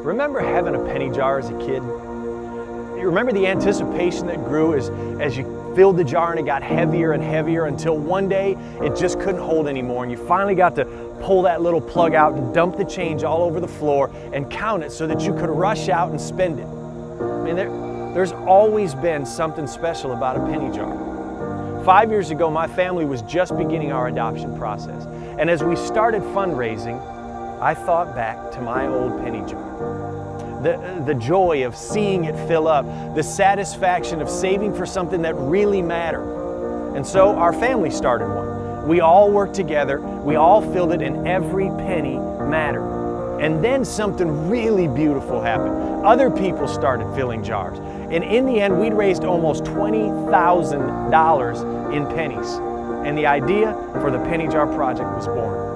Remember having a penny jar as a kid? You remember the anticipation that grew as you filled the jar and it got heavier and heavier until one day it just couldn't hold anymore and you finally got to pull that little plug out and dump the change all over the floor and count it so that you could rush out and spend it. I mean, there's always been something special about a penny jar. 5 years ago, my family was just beginning our adoption process. And as we started fundraising, I thought back to my old penny jar. The joy of seeing it fill up, the satisfaction of saving for something that really mattered. And so our family started one. We all worked together, we all filled it, and every penny mattered. And then something really beautiful happened. Other people started filling jars. And in the end, we'd raised almost $20,000 in pennies. And the idea for the Penny Jar Project was born.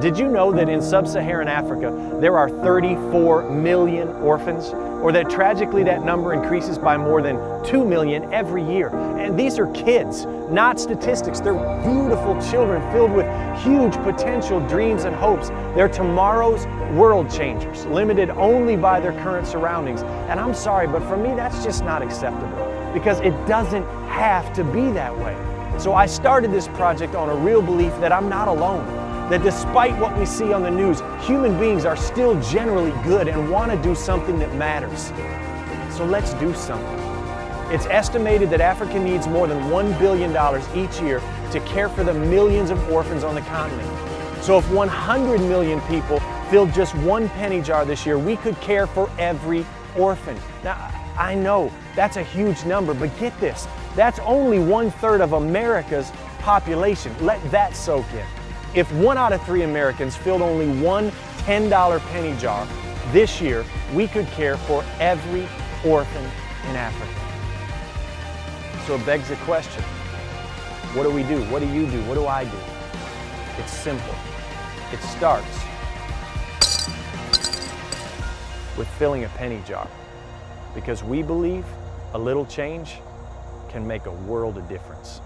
Did you know that in sub-Saharan Africa, there are 34 million orphans? Or that tragically that number increases by more than 2 million every year? And these are kids, not statistics. They're beautiful children filled with huge potential, dreams and hopes. They're tomorrow's world changers, limited only by their current surroundings. And I'm sorry, but for me, that's just not acceptable because it doesn't have to be that way. So I started this project on a real belief that I'm not alone. That despite what we see on the news, human beings are still generally good and want to do something that matters. So let's do something. It's estimated that Africa needs more than $1 billion each year to care for the millions of orphans on the continent. So if 100 million people filled just one penny jar this year, we could care for every orphan. Now, I know that's a huge number, but get this, that's only 1/3 of America's population. Let that soak in. If 1 out of 3 Americans filled only one $10 penny jar this year, we could care for every orphan in Africa. So it begs the question, what do we do? What do you do? What do I do? It's simple. It starts with filling a penny jar because we believe a little change can make a world of difference.